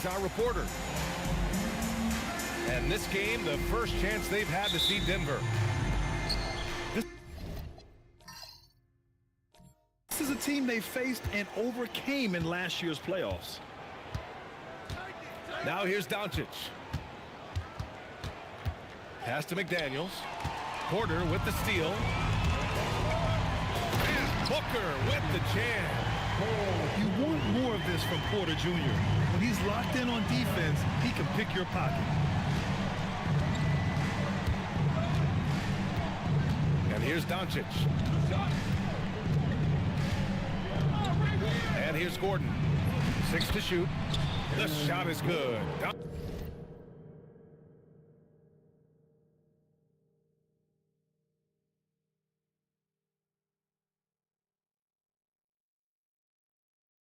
our reporter. And this game, the first chance they've had to see Denver. This is a team they faced and overcame in last year's playoffs. Now here's Doncic. Pass to McDaniels. Porter with the steal. And Booker with the jam. You want more of this from Porter Jr. When he's locked in on defense, he can pick your pocket. And here's Doncic. And here's Gordon. 6 to shoot. The shot is good.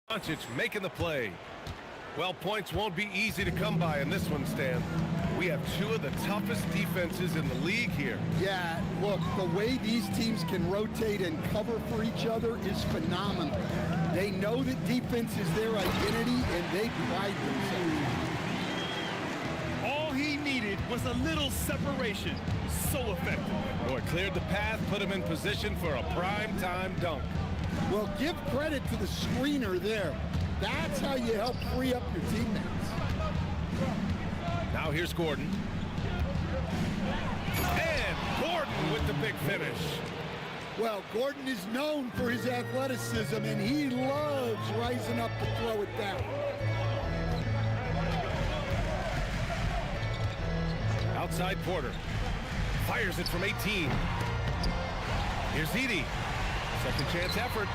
Doncic making the play. Well, points won't be easy to come by in this one, Stan. We have two of the toughest defenses in the league here. Yeah, look, the way these teams can rotate and cover for each other is phenomenal. They know that defense is their identity, and they pride themselves. All he needed was a little separation. So effective. Oh, it cleared the path, put him in position for a prime-time dunk. Well, give credit to the screener there. That's how you help free up your teammates. Now here's Gordon. And Gordon with the big finish. Well, Gordon is known for his athleticism, and he loves rising up to throw it down. Outside Porter. Fires it from 18. Here's Edey. Second chance effort.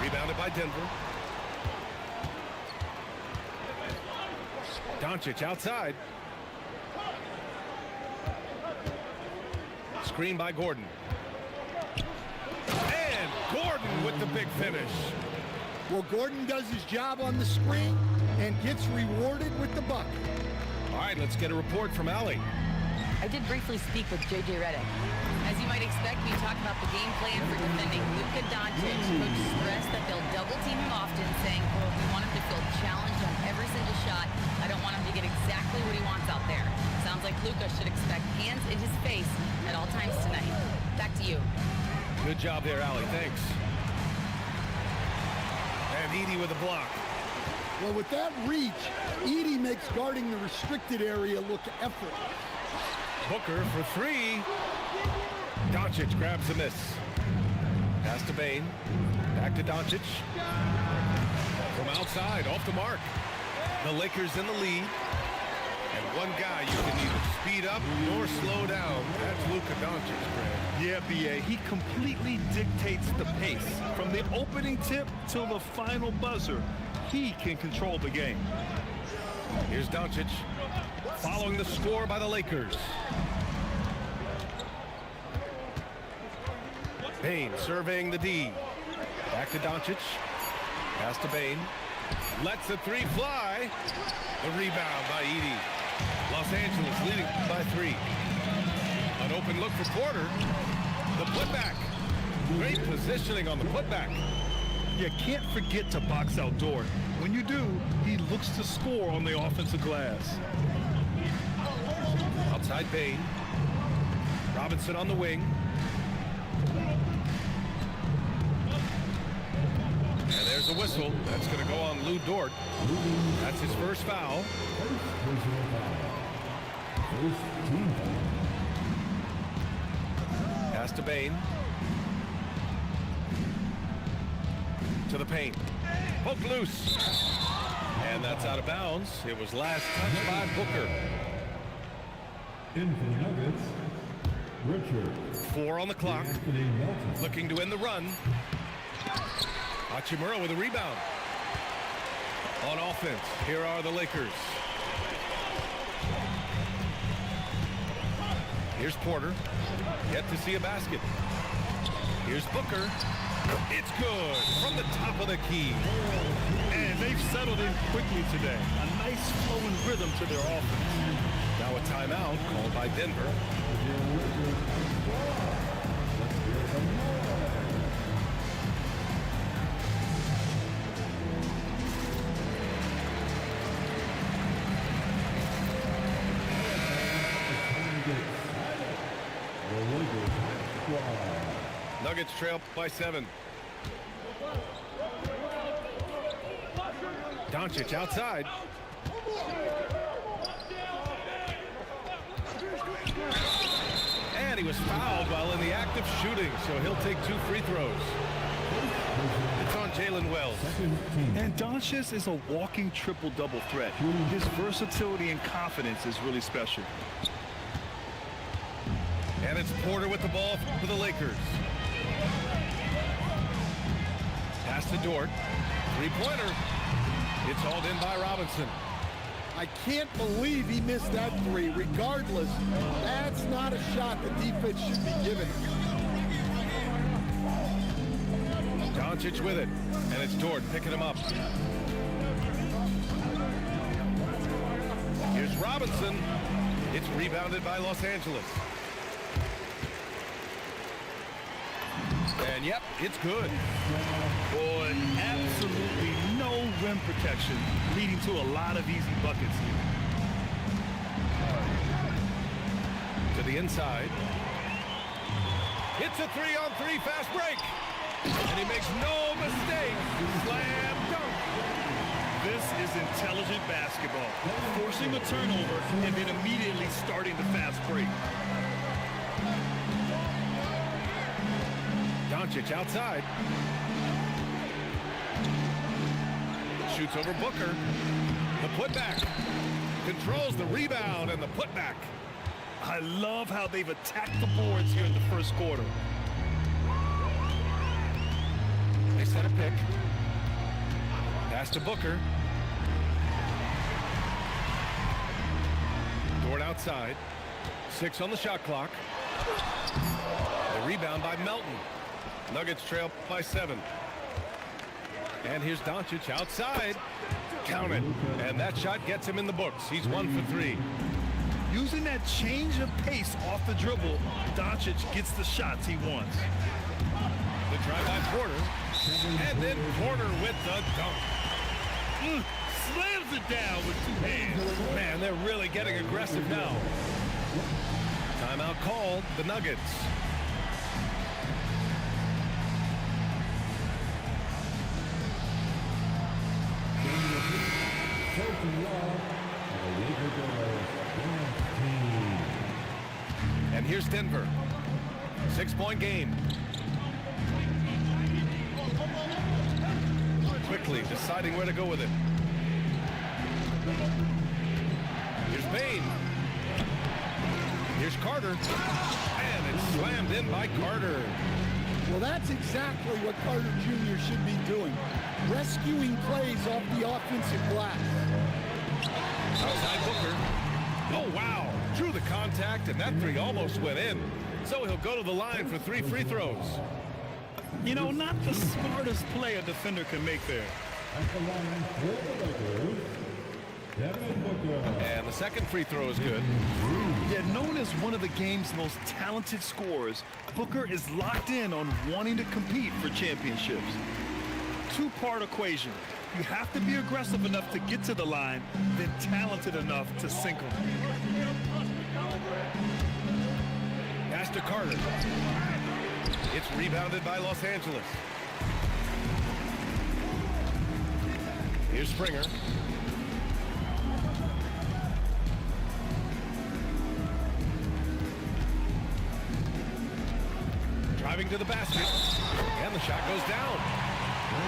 Rebounded by Denver. Doncic outside. Screen by Gordon. And Gordon with the big finish. Well, Gordon does his job on the screen and gets rewarded with the bucket. All right, let's get a report from Allie. I did briefly speak with J.J. Redick. As you might expect, we talked about the game plan for defending Luka Doncic. Coach stressed that they'll double team him often, saying, "Well, we want him to feel challenged on every single shot. I don't want him to get exactly what he wants out there." Sounds like Luka should expect hands in his face at all times tonight. Back to you. Good job there, Allie. Thanks. And Edey with a block. Well, with that reach, Edey makes guarding the restricted area look effortless. Booker for three. Doncic grabs the miss. Pass to Bane. Back to Doncic. From outside, off the mark. The Lakers in the lead. And one guy you can neither speed up nor slow down. That's Luka Doncic, Brad. Yeah, B.A., he completely dictates the pace. From the opening tip till the final buzzer, he can control the game. Here's Doncic, following the score by the Lakers. Bane surveying the D. Back to Doncic. Pass to Bane. Lets the three fly. The rebound by Edey. Los Angeles leading by 3. An open look for Porter. The putback. Great positioning on the putback. You can't forget to box out Dort. When you do, he looks to score on the offensive glass. Outside Bane. Robinson on the wing. And there's a whistle. That's going to go on Lou Dort. That's his first foul. Pass to Bane. To the paint. Poked loose. And that's out of bounds. It was last touched by Booker. In for the Nuggets, Richard. 4 on the clock. Looking to end the run. Hachimura with a rebound. On offense, here are the Lakers. Here's Porter. Yet to see a basket. Here's Booker. It's good from the top of the key. And they've settled in quickly today. A nice flowing rhythm to their offense. Now a timeout called by Denver. Nuggets trail by 7. Doncic outside. And he was fouled while in the act of shooting, so he'll take 2 free throws. It's on Jalen Wells. And Doncic is a walking triple-double threat. His versatility and confidence is really special. And it's Porter with the ball for the Lakers. Pass to Dort. Three-pointer. It's hauled in by Robinson. I can't believe he missed that 3. Regardless, that's not a shot the defense should be giving. Doncic with it, and it's Dort picking him up. Here's Robinson. It's rebounded by Los Angeles. And yep, it's good. Boy, absolutely no rim protection, leading to a lot of easy buckets here. To the inside. It's a 3-on-3 fast break. And he makes no mistake. Slam dunk. This is intelligent basketball. Forcing a turnover and then immediately starting the fast break. Doncic outside. Shoots over Booker. The putback. Controls the rebound and the putback. I love how they've attacked the boards here in the first quarter. They set a pick. Pass to Booker. Dort outside. 6 on the shot clock. The rebound by Melton. Nuggets trail by 7. And here's Doncic outside. Count it. And that shot gets him in the books. He's 1 for 3. Using that change of pace off the dribble, Doncic gets the shots he wants. The drive by Porter. And then Porter with the dunk. Slams it down with 2 hands. Man, they're really getting aggressive now. Timeout called. The Nuggets. And here's Denver. 6-point game. Quickly deciding where to go with it. Here's Payne. Here's Carter. And it's slammed in by Carter. Well, that's exactly what Carter Jr. should be doing. Rescuing plays off the offensive glass. Outside Booker. Oh, wow. Drew the contact, and that 3 almost went in. So he'll go to the line for 3 free throws. You know, not the smartest play a defender can make there. And the second free throw is good. Yeah, known as one of the game's most talented scorers, Booker is locked in on wanting to compete for championships. 2-part equation. You have to be aggressive enough to get to the line, then talented enough to sink them. Pass to Carter. It's rebounded by Los Angeles. Here's Springer. Driving to the basket. And the shot goes down.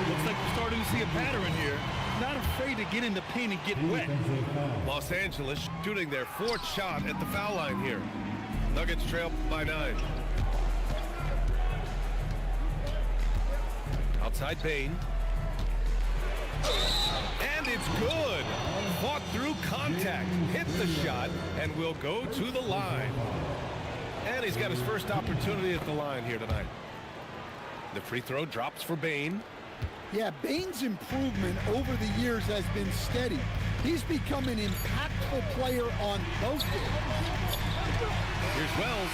Looks like we're starting to see a pattern here. Not afraid to get in the paint and get wet. Los Angeles shooting their 4th shot at the foul line here. Nuggets trail by 9. Outside Payne. And it's good. Fought through contact. Hit the shot and will go to the line. And he's got his first opportunity at the line here tonight. The free throw drops for Bane. Yeah, Bane's improvement over the years has been steady. He's become an impactful player on both ends. Here's Wells.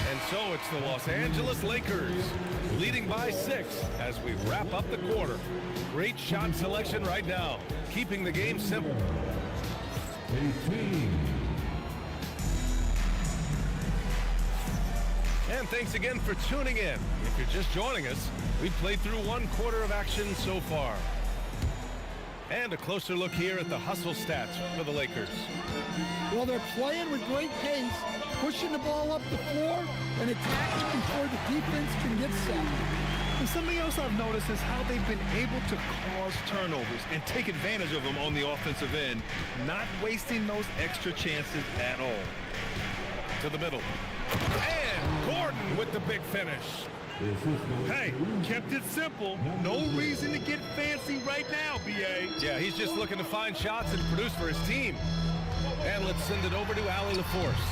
And so it's the Los Angeles Lakers leading by 6 as we wrap up the quarter. Great shot selection right now, keeping the game simple. 18. And thanks again for tuning in. If you're just joining us, we've played through one quarter of action so far. And a closer look here at the hustle stats for the Lakers. Well, they're playing with great pace, pushing the ball up the floor and attacking before the defense can get set. And something else I've noticed is how they've been able to cause turnovers and take advantage of them on the offensive end, not wasting those extra chances at all. To the middle. And Gordon with the big finish. Hey, kept it simple. No reason to get fancy right now, B.A. Yeah, he's just looking to find shots and produce for his team. And let's send it over to Allie LaForce.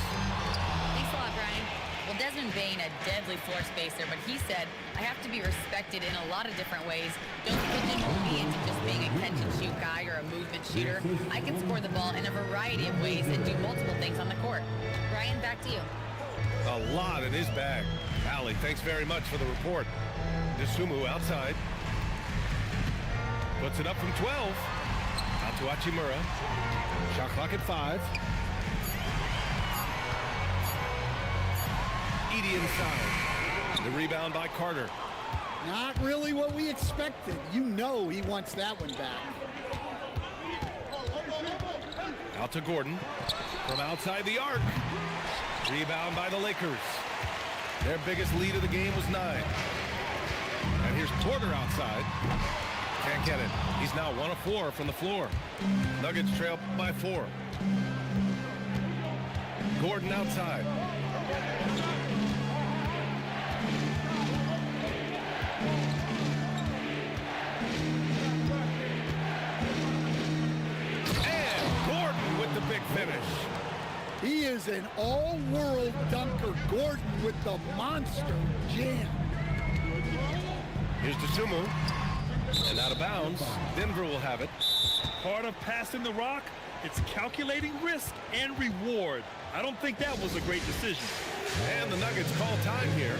Thanks a lot, Brian. Well, Desmond Bain, a deadly floor spacer, but he said, I have to be respected in a lot of different ways. Don't pigeonhole me into just being a catch-and-shoot guy or a movement shooter. I can score the ball in a variety of ways and do multiple things on the court. Brian, back to you. A lot in his bag. Allie, thanks very much for the report. Dosunmu outside. Puts it up from 12. Out to Hachimura. Shot clock at 5. Edey inside. The rebound by Carter. Not really what we expected. You know he wants that one back. Out to Gordon. From outside the arc. Rebound by the Lakers. Their biggest lead of the game was 9. And here's Porter outside. Can't get it. He's now 1 of 4 from the floor. Nuggets trail by 4. Gordon outside. And Gordon with the big finish. He is an all-world dunker. Gordon with the monster jam. Here's Dosunmu. And out of bounds. Denver will have it. Part of passing the rock, it's calculating risk and reward. I don't think that was a great decision. And the Nuggets call time here.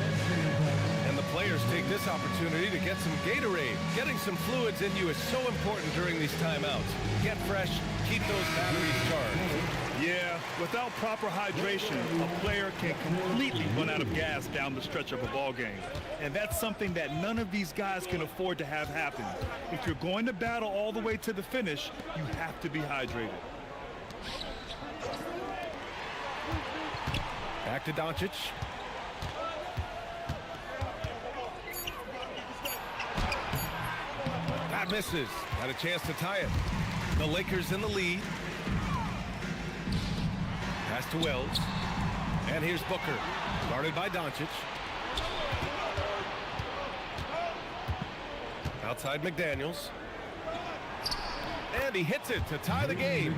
And the players take this opportunity to get some Gatorade. Getting some fluids in you is so important during these timeouts. Get fresh, keep those batteries charged. Yeah, without proper hydration, a player can completely run out of gas down the stretch of a ball game. And that's something that none of these guys can afford to have happen. If you're going to battle all the way to the finish, you have to be hydrated. Back to Doncic. That misses. Had a chance to tie it. The Lakers in the lead. Pass to Wells. And here's Booker. Guarded by Doncic. Outside McDaniels. And he hits it to tie the game.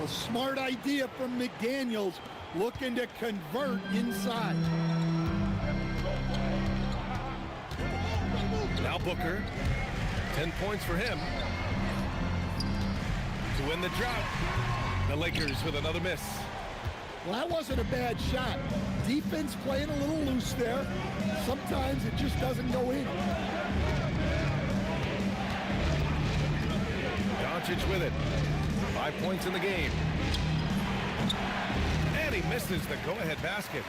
A smart idea from McDaniels, looking to convert inside. Now Booker. 10 points for him. To win the drought. The Lakers with another miss. Well, that wasn't a bad shot. Defense playing a little loose there. Sometimes it just doesn't go in. Doncic with it. 5 points in the game. And he misses the go-ahead basket.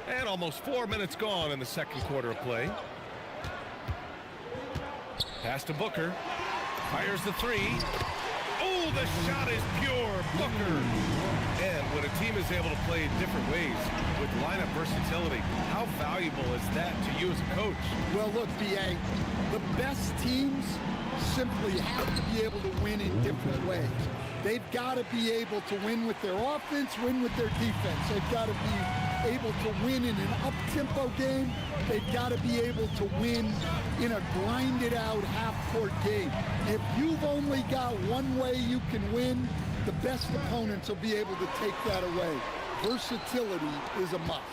And almost 4 minutes gone in the second quarter of play. Pass to Booker. Fires the 3. Oh, the shot is pure. Booker. And when a team is able to play in different ways with lineup versatility, how valuable is that to you as a coach? Well, look, B.A., the best teams simply have to be able to win in different ways. They've got to be able to win with their offense, win with their defense. They've got to be able to win in an up-tempo game. They've got to be able to win in a grinded-out half-court game. If you've only got one way you can win, the best opponents will be able to take that away. Versatility is a must.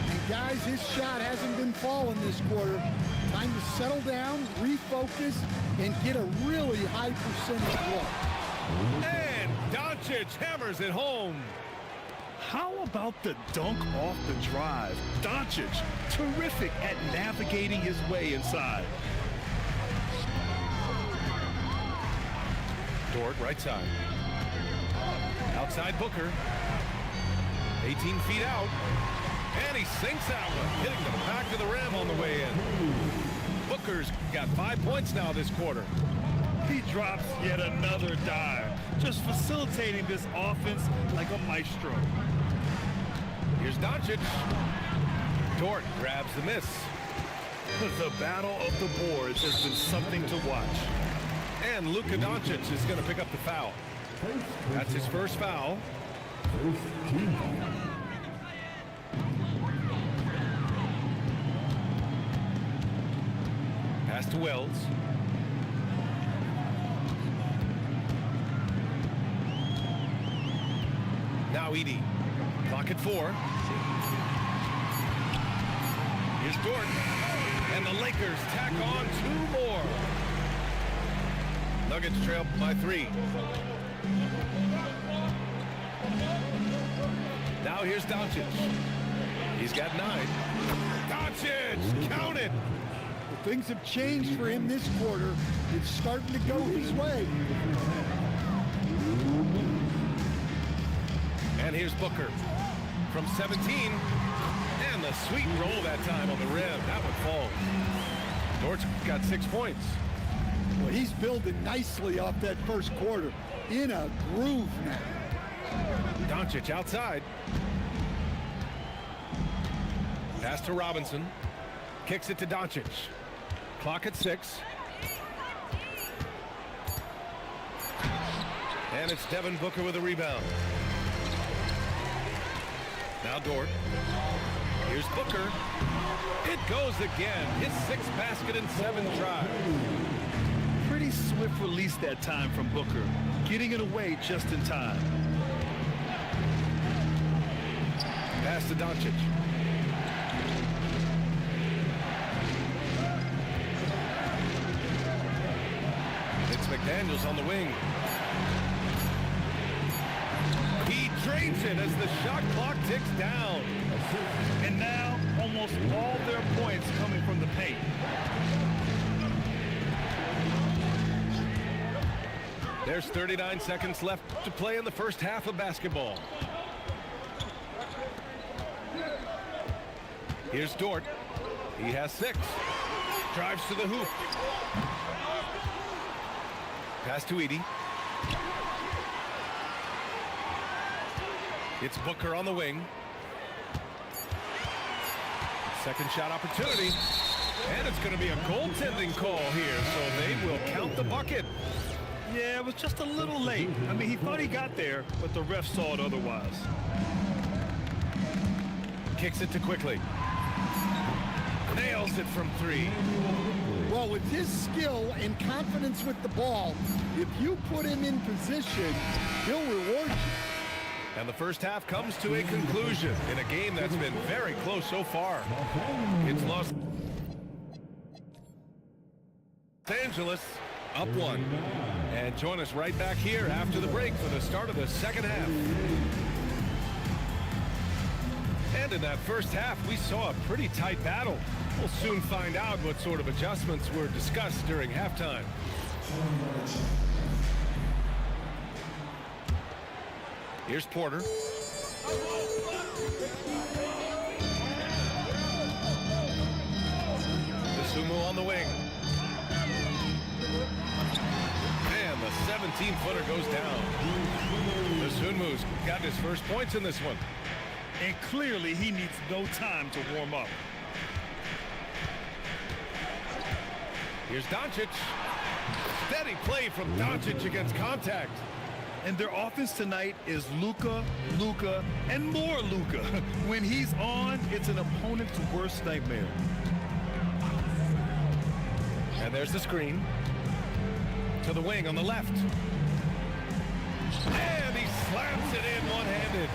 And guys, his shot hasn't been falling this quarter. Time to settle down, refocus, and get a really high percentage look. And Doncic hammers it home. How about the dunk off the drive? Doncic, terrific at navigating his way inside. Dort, right side. Outside Booker. 18 feet out. And he sinks that one, hitting the back of the rim on the way in. Booker's got 5 points now this quarter. He drops yet another dive, just facilitating this offense like a maestro. Here's Doncic. Dort grabs the miss. The battle of the boards has been something to watch. And Luka Doncic is going to pick up the foul. That's his first foul. Pass to Wells. Now Edey. Clock at 4. Here's Dort. And the Lakers tack on 2 more. Nuggets trail by 3. Now here's Doncic. He's got 9. Doncic, count it. Things have changed for him this quarter. It's starting to go his way. And here's Booker from 17. And the sweet roll that time on the rim. That one falls. Dort's got 6 points. Well, he's building nicely off that first quarter. In a groove now. Doncic outside. Pass to Robinson. Kicks it to Doncic. Clock at 6. And it's Devin Booker with a rebound. Now Dort. Here's Booker. It goes again. His 6th basket in 7 tries. Pretty swift release that time from Booker, getting it away just in time. Pass to Doncic. It's McDaniels on the wing. He drains it as the shot clock ticks down. And now almost all their points coming from the paint. There's 39 seconds left to play in the first half of basketball. Here's Dort. He has 6. Drives to the hoop. Pass to Edey. It's Booker on the wing. Second shot opportunity. And it's going to be a goaltending call here, so they will count the bucket. Yeah, it was just a little late. I mean, he thought he got there, but the ref saw it otherwise. Kicks it to Quickly. Nails it from 3. Well, with his skill and confidence with the ball, if you put him in position, he'll reward you. And the first half comes to a conclusion in a game that's been very close so far. It's Los Angeles up 1. And join us right back here after the break for the start of the second half. And in that first half, we saw a pretty tight battle. We'll soon find out what sort of adjustments were discussed during halftime. Here's Porter. Sumo on the wing. And the 17-footer goes down. Sunmu's got his first points in this one. And clearly he needs no time to warm up. Here's Doncic. Steady play from Doncic against contact. And their offense tonight is Luka, Luka, and more Luka. When he's on, it's an opponent's worst nightmare. And there's the screen. To the wing on the left. And he slams it in one-handed.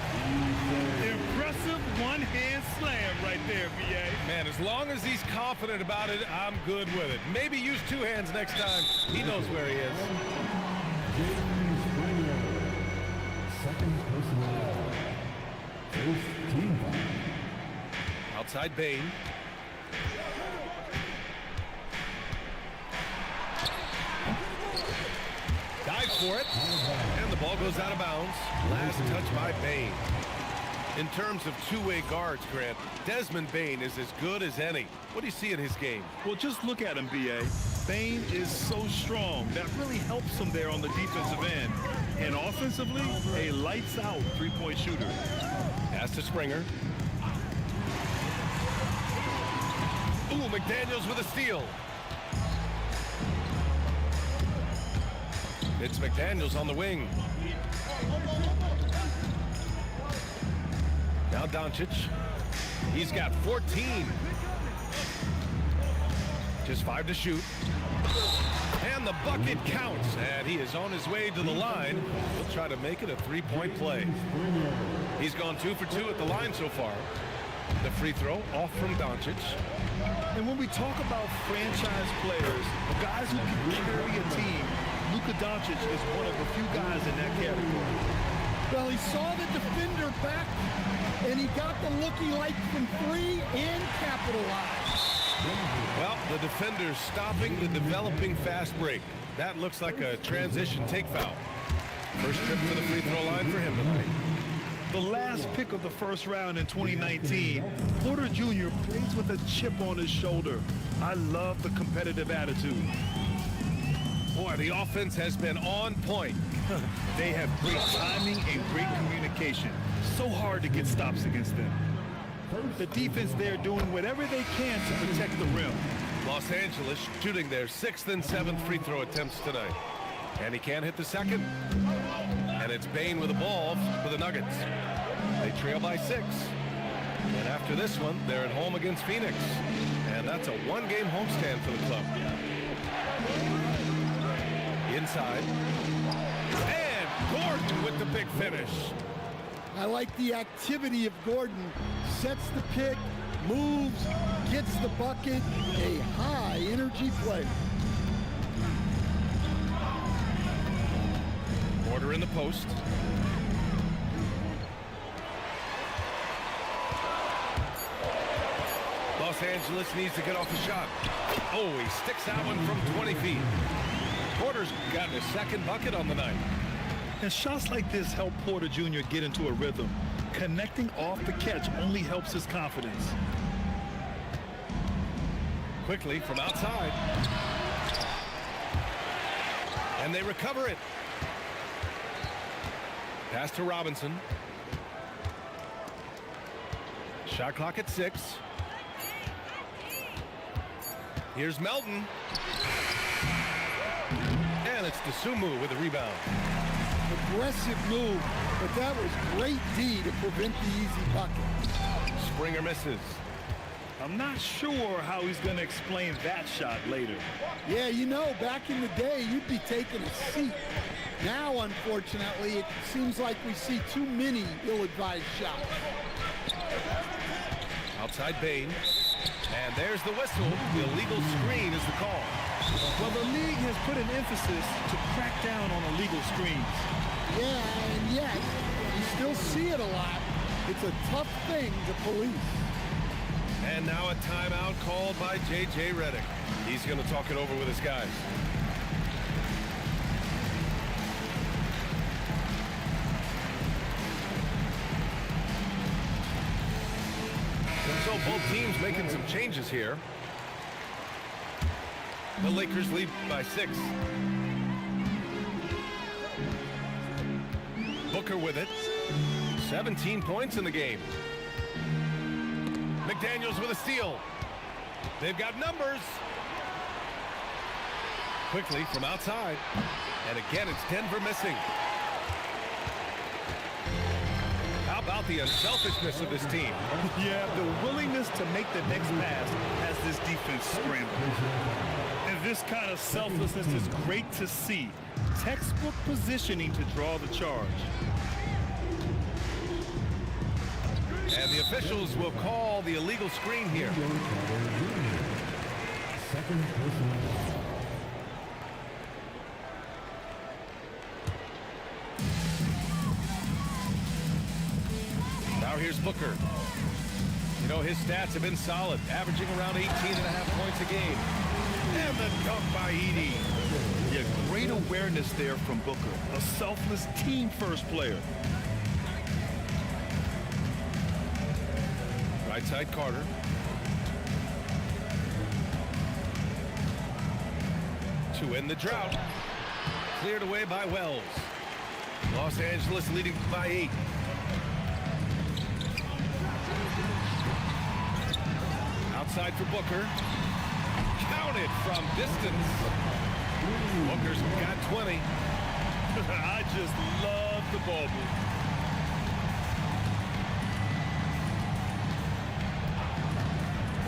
Impressive one-hand slam right there, B.A. Man, as long as he's confident about it, I'm good with it. Maybe use 2 hands next time. He knows where he is. Second personnel. First team foul. Outside Bain. Dive waits for it, and the ball goes out of bounds. Last touch by Bain. In terms of two-way guards, Grant, Desmond Bain is as good as any. What do you see in his game? Well, just look at him, B.A. Bain is so strong. That really helps him there on the defensive end. And offensively, a lights-out three-point shooter. Pass to Springer. Ooh, McDaniels with a steal. It's McDaniels on the wing. Now Doncic. He's got 14. Just 5 to shoot. And the bucket counts. And he is on his way to the line. He'll try to make it a three-point play. He's gone 2 for 2 at the line so far. The free throw off from Doncic. And when we talk about franchise players, guys who can carry a team, Luka Doncic is one of the few guys in that category. Well, he saw the defender back, and he got the looking like from 3 and capitalized. Well, the defender's stopping the developing fast break. That looks like a transition take foul. First trip to the free throw line for him tonight. The last pick of the first round in 2019, Porter Jr. plays with a chip on his shoulder. I love the competitive attitude. Boy, the offense has been on point. They have great timing and great communication. So hard to get stops against them. The defense there doing whatever they can to protect the rim. Los Angeles shooting their 6th and 7th free throw attempts tonight. And he can't hit the second. And it's Bain with the ball for the Nuggets. They trail by 6. And after this one, they're at home against Phoenix. And that's a one-game homestand for the club. Inside. And Gordon with the big finish. I like the activity of Gordon. Sets the pick, moves, gets the bucket. A high-energy play. Porter in the post. Los Angeles needs to get off the shot. Oh, he sticks that one from 20 feet. Porter's gotten his second bucket on the night. And shots like this help Porter Jr. get into a rhythm. Connecting off the catch only helps his confidence. Quickly from outside. And they recover it. Pass to Robinson. Shot clock at 6. Here's Melton. And it's Dosunmu with a rebound. Aggressive move, but that was great D to prevent the easy bucket. Springer misses. I'm not sure how he's going to explain that shot later. Yeah, you know, back in the day, you'd be taking a seat. Now, unfortunately, it seems like we see too many ill-advised shots. Outside Bain. And there's the whistle. The illegal screen is the call. Well, the league has put an emphasis to crack down on illegal screens. Yeah, and yet, you still see it a lot. It's a tough thing to police. And now a timeout called by J.J. Redick. He's going to talk it over with his guys. And so both teams making some changes here. The Lakers lead by 6. Booker with it. 17 points in the game. McDaniels with a steal. They've got numbers. Quickly from outside. And again, it's Denver missing. How about the unselfishness of this team? Yeah, the willingness to make the next pass has this defense scrambled. And this kind of selflessness is great to see. Textbook positioning to draw the charge. And the officials will call the illegal screen here. Second personal foul. Now here's Booker. You know, his stats have been solid, averaging around 18.5 points a game. And the dunk by Edey. Yeah, great awareness there from Booker, a selfless team-first player. Right side Carter. To end the drought. Cleared away by Wells. Los Angeles leading by 8. Outside for Booker. Counted from distance. Booker's got 20. I just love the ball move.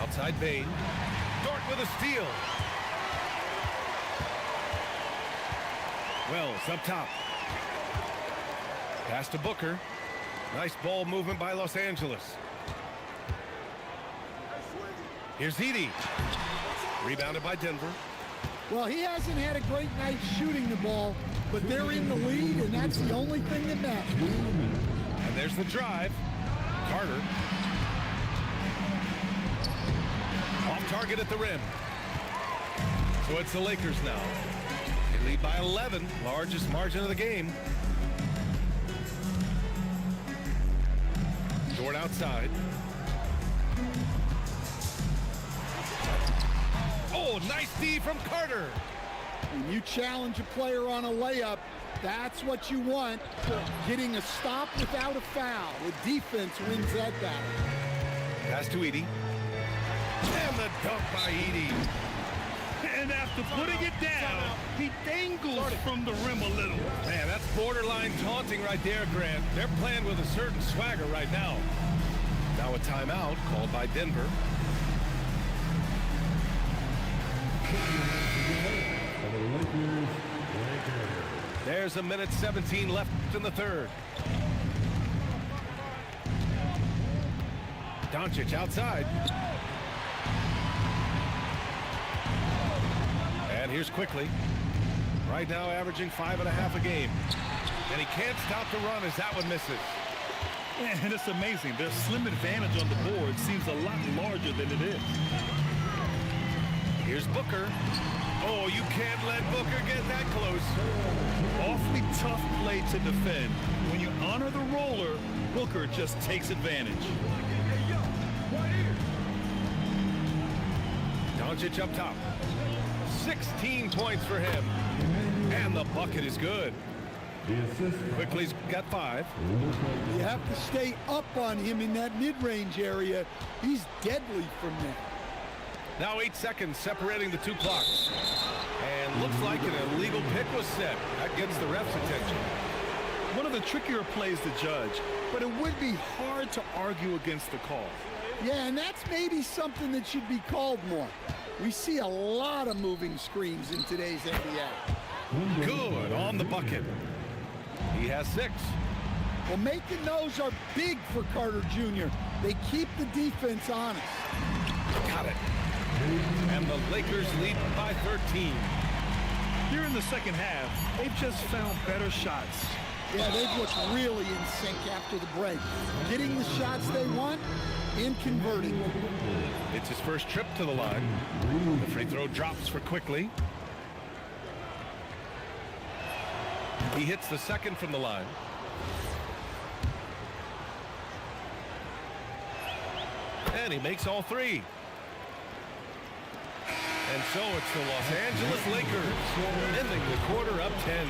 Outside Bain. Dort with a steal. Wells up top. Pass to Booker. Nice ball movement by Los Angeles. Here's Edie. Rebounded by Denver. Well, he hasn't had a great night shooting the ball, but they're in the lead, and that's the only thing that matters. And there's the drive. Carter. Off target at the rim. So it's the Lakers now. They lead by 11, largest margin of the game. Dort outside. Oh, nice D from Carter. When you challenge a player on a layup, that's what you want. Getting a stop without a foul. The defense wins that battle. Pass to Edie. And the dunk by Edie. And after putting it down, he dangles from the rim a little. Man, that's borderline taunting right there, Grant. They're playing with a certain swagger right now. Now a timeout called by Denver. There's a minute 17 left in the third. Doncic outside. And here's Quickly. Right now averaging 5.5 a game. And he can't stop the run as that one misses. And it's amazing. Their slim advantage on the board seems a lot larger than it is. Here's Booker. Oh, you can't let Booker get that close. Awfully tough play to defend. When you honor the roller, Booker just takes advantage. Doncic up top. 16 points for him. And the bucket is good. Quickly's got 5. You have to stay up on him in that mid-range area. He's deadly from there. Now 8 seconds separating the two clocks. And looks like an illegal pick was set. That gets the ref's attention. One of the trickier plays to judge, but it would be hard to argue against the call. Yeah, and that's maybe something that should be called more. We see a lot of moving screens in today's NBA. Good on the bucket. He has 6. Well, making those are big for Carter Jr. They keep the defense honest. Got it. And the Lakers lead by 13. Here in the second half, they've just found better shots. Yeah, they've looked really in sync after the break. Getting the shots they want and converting. It's his first trip to the line. The free throw drops for Quickly. He hits the second from the line. And he makes all 3. And so it's the Los Angeles Lakers ending the quarter up 10.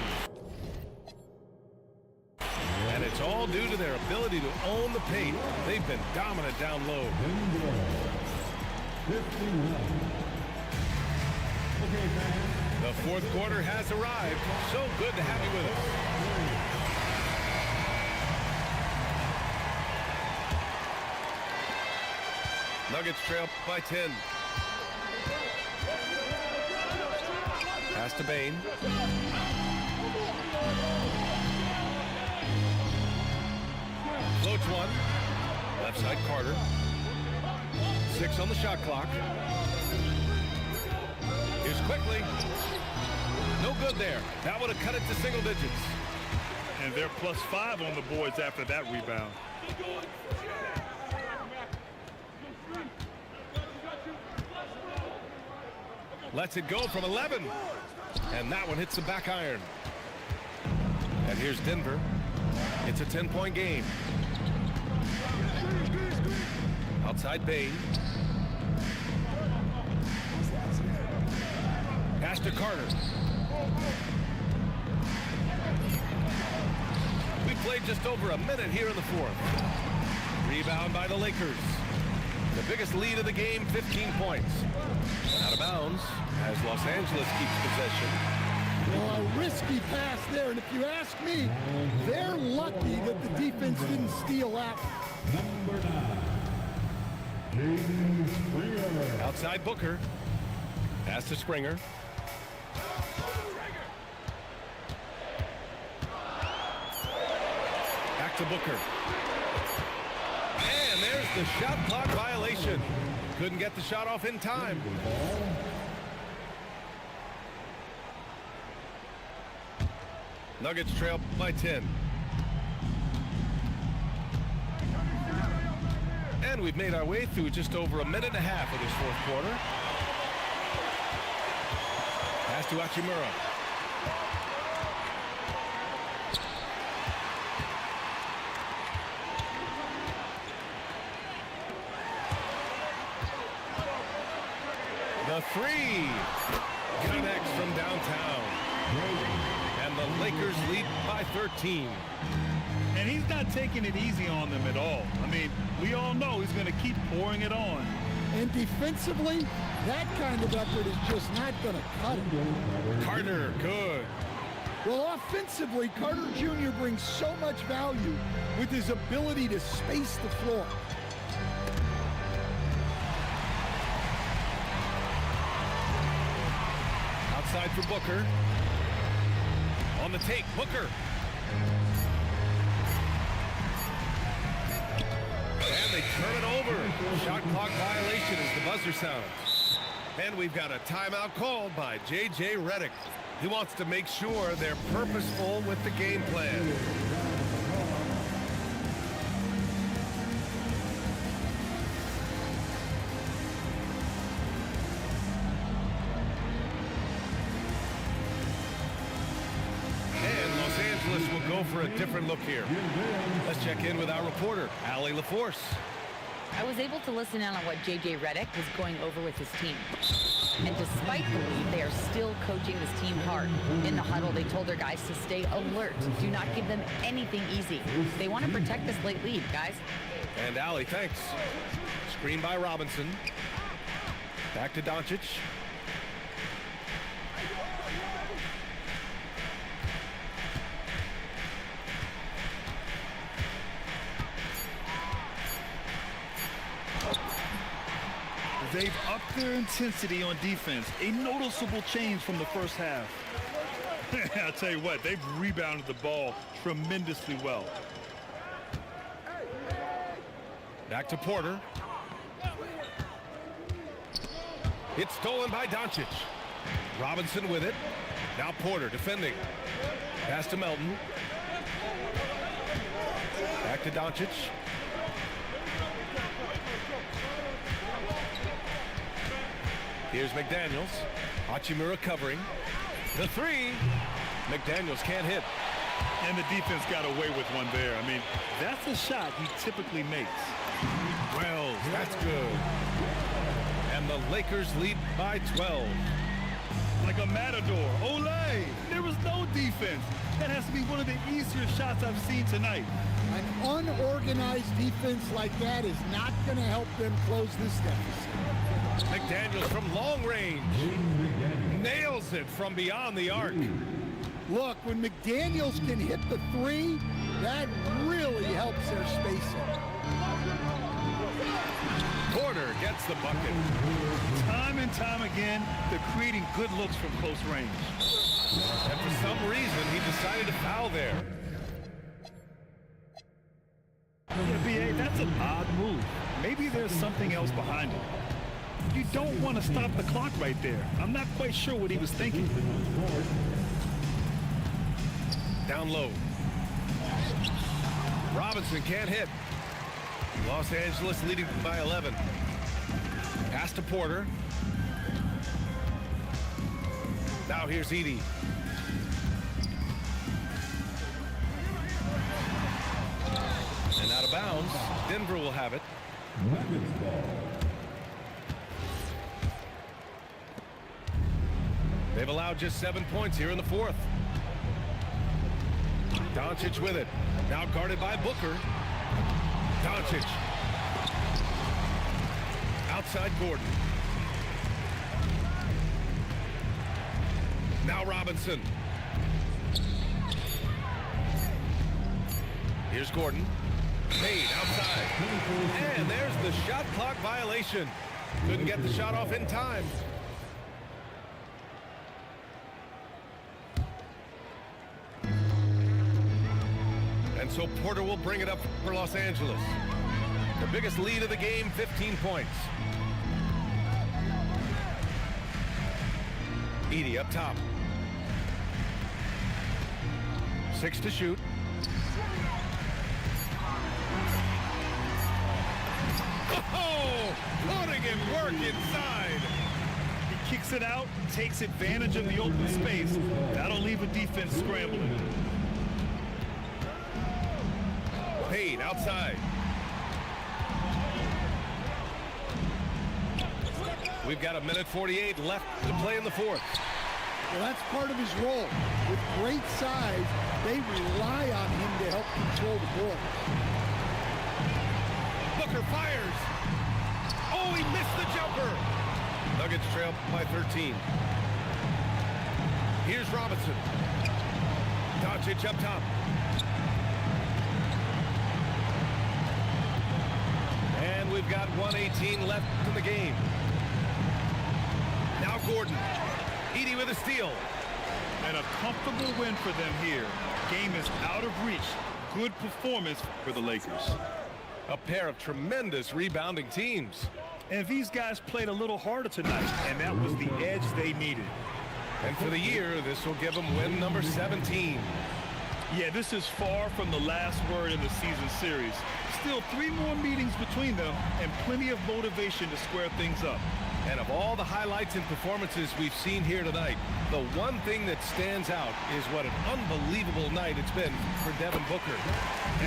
And it's all due to their ability to own the paint. They've been dominant down low. The fourth quarter has arrived. So good to have you with us. Nuggets trail by 10. Pass to Bain. Floats one. Left side Carter. 6 on the shot clock. Here's Quickly. No good there. That would have cut it to single digits. And they're +5 on the boards after that rebound. Lets it go from 11. And that one hits the back iron. And here's Denver. It's a 10-point game. Outside Bain. Pass to Carter. We played just over a minute here in the fourth. Rebound by the Lakers. The biggest lead of the game, 15 points. Out of bounds as Los Angeles keeps possession. Well, a risky pass there, and if you ask me, they're lucky that the defense didn't steal that. Number 9, Jaden Springer. Outside Booker. Pass to Springer. Back to Booker. And there's the shot clock violation. Couldn't get the shot off in time. Nuggets trail by 10. And we've made our way through just over a minute and a half of this fourth quarter. Pass to Hachimura. The three connects from downtown. And the Lakers lead by 13. And he's not taking it easy on them at all. I mean, we all know he's going to keep pouring it on. And defensively, that kind of effort is just not going to cut it. Carter, good. Well, offensively, Carter Jr. brings so much value with his ability to space the floor. Outside for Booker. On the take, Booker. And they turn it over. Shot clock violation as the buzzer sounds. And we've got a timeout called by J.J. Redick. He wants to make sure they're purposeful with the game plan. Will go for a different look here. Let's check in with our reporter, Allie LaForce. I was able to listen in on what J.J. Redick was going over with his team. And despite the lead, they are still coaching this team hard. In the huddle, they told their guys to stay alert. Do not give them anything easy. They want to protect this late lead, guys. And Allie, thanks. Screen by Robinson. Back to Doncic. They've upped their intensity on defense, a noticeable change from the first half. I'll tell you what, they've rebounded the ball tremendously well. Back to Porter. It's stolen by Doncic. Robinson with it. Now Porter defending. Pass to Melton. Back to Doncic. Here's McDaniels. Hachimura covering. The three. McDaniels can't hit. And the defense got away with one there. I mean, that's a shot he typically makes. Wells, that's good. And the Lakers lead by 12. Like a matador. Olay! There was no defense. That has to be one of the easier shots I've seen tonight. An unorganized defense like that is not going to help them close this deficit. McDaniels from long range. Nails it from beyond the arc. Look, when McDaniels can hit the three, that really helps their spacing. Porter gets the bucket. Time and time again, they're creating good looks from close range. And for some reason, he decided to foul there. Yeah, B.A., that's an odd move. Maybe there's something else behind it. You don't want to stop the clock right there. I'm not quite sure what he was thinking. Down low. Robinson can't hit. Los Angeles leading by 11. Pass to Porter. Now Now here's Edey. And out of bounds. Denver will have it. Nuggets ball. They've allowed just 7 points here in the fourth. Doncic with it. Now guarded by Booker. Doncic. Outside Gordon. Now Robinson. Here's Gordon. Made outside. And there's the shot clock violation. Couldn't get the shot off in time. And so Porter will bring it up for Los Angeles. The biggest lead of the game, 15 points. Edey up top. 6 to shoot. Oh, putting in work inside. He kicks it out, takes advantage of the open space. That'll leave a defense scrambling. Paid outside. We've got 1:48 left to play in the fourth. Well, that's part of his role. With great size, they rely on him to help control the ball. Booker fires. Oh, he missed the jumper. Nuggets trail by 13. Here's Robinson. Doncic up top. And we've got 1:18 left in the game. Now Gordon. Edey with a steal. And a comfortable win for them here. Game is out of reach. Good performance for the Lakers. A pair of tremendous rebounding teams. And these guys played a little harder tonight, and that was the edge they needed. And for the year, this will give them win number 17. Yeah, this is far from the last word in the season series. Still 3 more meetings between them and plenty of motivation to square things up. And of all the highlights and performances we've seen here tonight, the one thing that stands out is what an unbelievable night it's been for Devin Booker.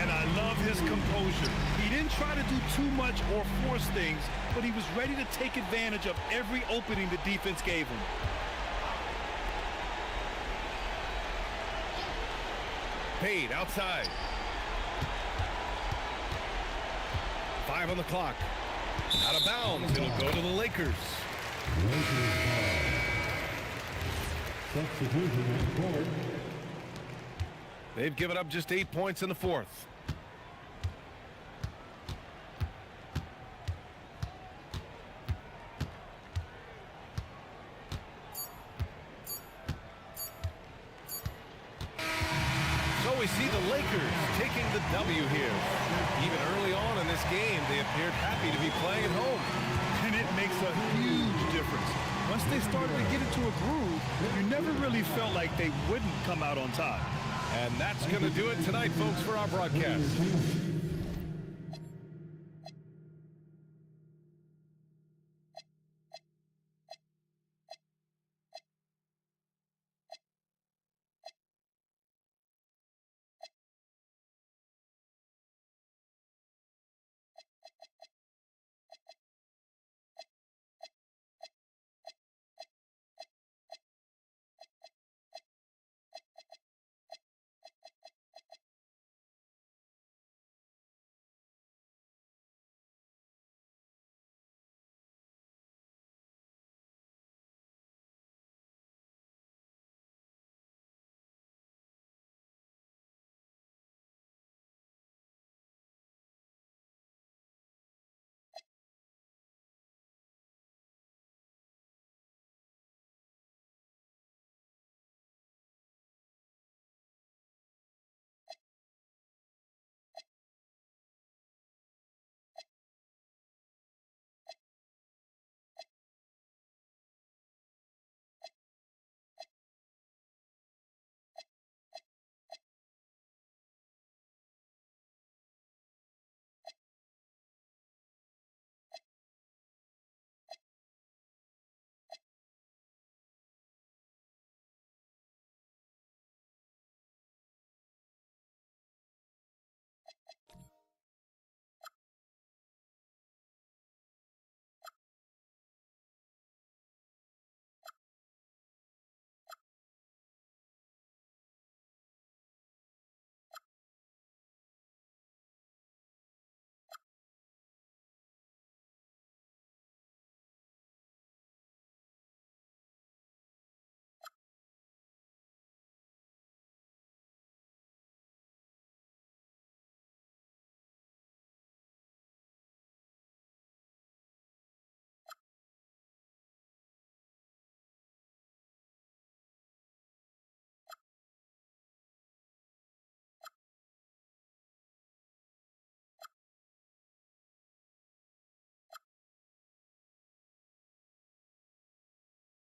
And I love his composure. He didn't try to do too much or force things, but he was ready to take advantage of every opening the defense gave him. Paid outside. 5 on the clock. Out of bounds. It'll go to the Lakers. Lakers ball. Substitution in court. They've given up just 8 points in the fourth. So we see the Lakers taking the W here. Even early on in this game, they appeared happy to be playing at home. And it makes a huge difference. Once they started to get into a groove, you never really felt like they wouldn't come out on top. And that's going to do it tonight, folks, for our broadcast.